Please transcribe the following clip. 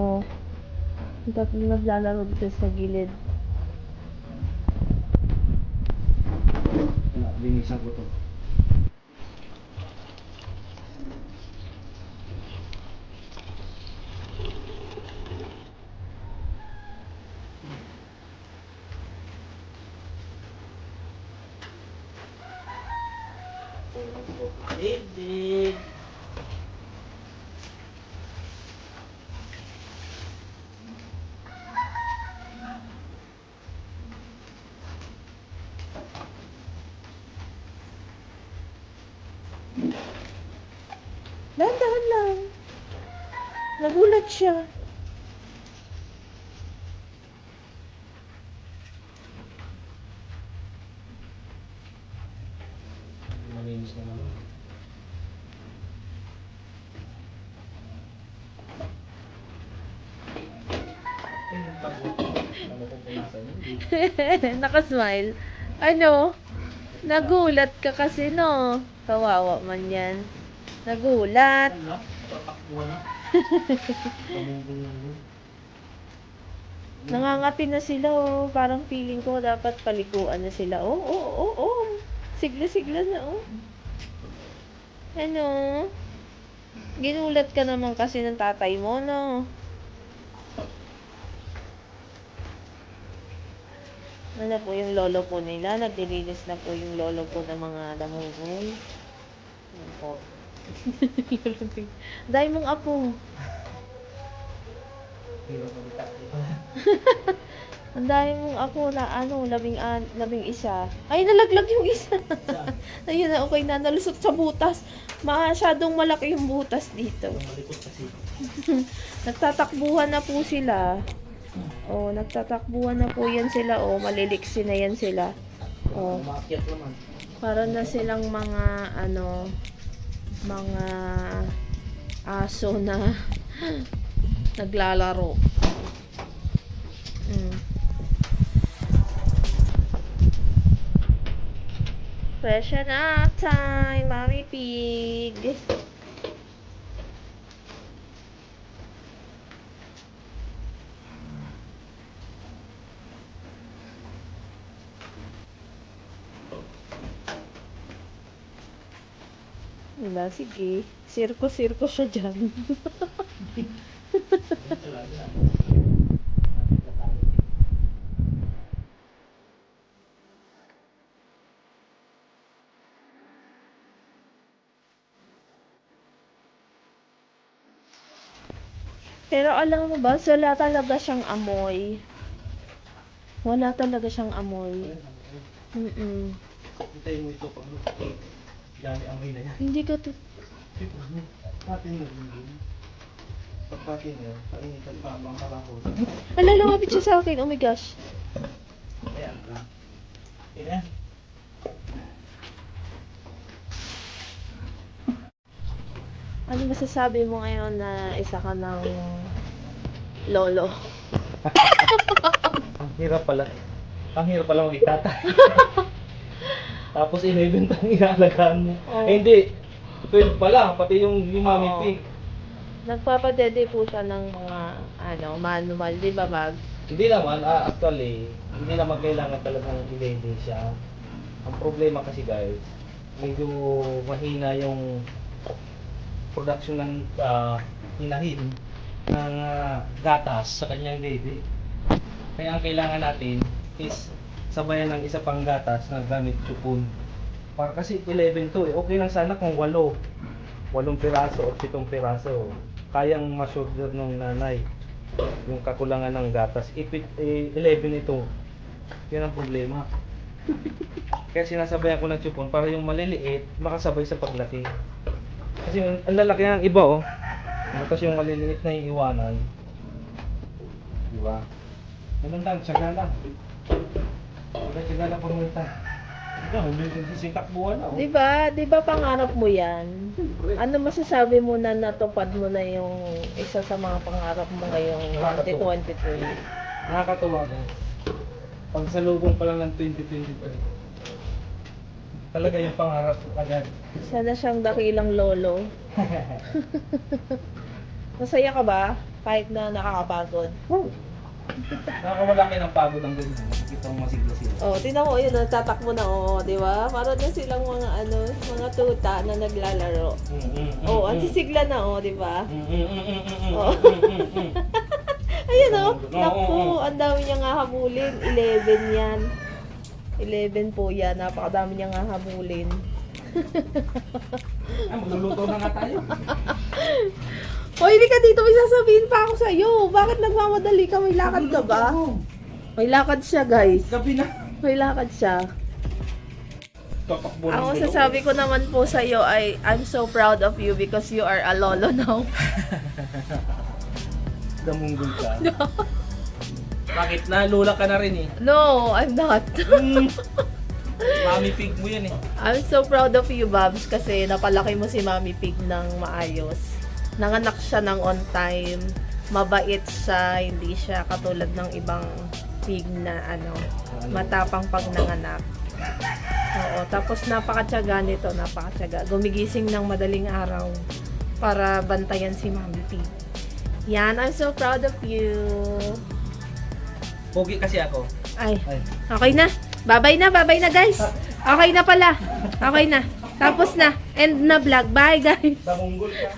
Oh. Yung tatlo naglalaro dito sa gilid. Linisan ko to. Dig. Dahan-dahan lang. Nagulat siya. Malinis na naman. Nakasmile. Ano? Nagulat ka kasi, no? Kawawa man yan. Nagulat. Nangangati na sila, oh. Parang feeling ko dapat paliguan na sila. Oh, oh, oh, oh. Sigla-sigla na, oh. Ano? Ginulat ka naman kasi ng tatay mo, no? Ano po yung lolo po nila? Nagdilinis na po yung lolo po ng mga lamugoy. Ano po? Dahil mong apo. Ang dami mong apo na ano, labing isa. Ay, nalaglag yung isa. Ayun na, okay na, nalusot sa butas. Masyadong malaki yung butas dito. Nagtatakbuhan na po sila. Oh, nagtatakbuhan na po yan sila. Oh, maliliksi na yan sila. Oh, Umakyat naman. para na silang mga ano, mga aso na naglalaro. Mm. Freshen up time, Mommy Pig. Diba? Sige. Sirko-sirko siya dyan. Pero alam mo ba, wala talaga siyang amoy. Wala talaga siyang amoy. Mm-mm. Hintayin mo ito pag dami amoy na yan. Hindi ka to... Patin mo rin. Pagpatin mo, painitan pa ang kalahot. Ala, lumapit siya sa akin. Oh my gosh. Ayan lang. Ayan. Ano masasabi mo ngayon na isa ka ng lolo? Ang hirap pala. Ang hirap pala maging tatay. Tapos 11 ang inaalagaan mo. Oh. Eh hindi. 12 pala, pati yung Mommy Oo. Pig. Nagpapadede po siya ng mga ano, manual, di ba, Mag? Hindi naman, actually, hindi naman kailangan talagang i-lady siya. Ang problema kasi guys, medyo mahina yung production ng hinahin ng gatas sa kanyang baby. Kaya ang kailangan natin is sabayan ng isa pang gatas na gamit chupon. Para kasi 11 to eh. Okay lang sana kung 8 piraso o 7 piraso. Kayang ma-shoulder ng nanay yung kakulangan ng gatas. If 11 ito, yan ang problema. Kaya sinasabayan ko ng chupon para yung maliliit makasabay sa paglaki. Kasi ang lalaki ng iba oh. Tapos yung maliliit na iiwanan. Diba? Ganun lang, tsaga lang. Tsaga lang pagmunta. May takbuhan na oh. Di ba pangarap mo yan? Ano masasabi mo na natupad mo na yung isa sa mga pangarap mo ngayong 2023? Nakakatuwa ka. Pagsalubong pa lang ng 2023. Talaga yung pangarap ko agad. Sana siyang dakilang lolo. Masaya ka ba? Kahit na nakakapagod. Nakamalaki ng pagod ang ganyan. Nakikita mo masigla sila. Oh, tingnan mo, yun, tatakbo na, di ba? Parang na silang mga tuta na naglalaro. Oh, ang sisigla na, di ba? Oh. Ayun, naku, ang dami niya nga habulin. 11 yan. 11 po yan, napakadami niya nga habulin. Magluluto na nga tayo. Hoy, hindi ka dito, may sasabihin pa ako sa'yo. Bakit nagmamadali ka? May lakad ka ba? May lakad siya, guys. Gabi na. May lakad siya. Tatakbo ng Ako gulo. sasabi ko naman po sa'yo ay I'm so proud of you because you are a lolo now. Gamunggol ka. Bakit? Nalula ka na rin eh. No, I'm not. Mami pig mo yan eh. I'm so proud of you, Babs, kasi napalaki mo si Mami Pig ng maayos. Nanganak siya ng on time. Mabait siya, hindi siya katulad ng ibang pig na matapang pag nanganak. Oo, tapos napakatyaga nito, napakatyaga. Gumigising ng madaling araw para bantayan si Mami Pig. Yan, I'm so proud of you. Pogi kasi ako. Ay, okay na. Babay na guys. Okay na pala. Okay na. Tapos na. End na vlog. Bye guys. Gamunggol ka.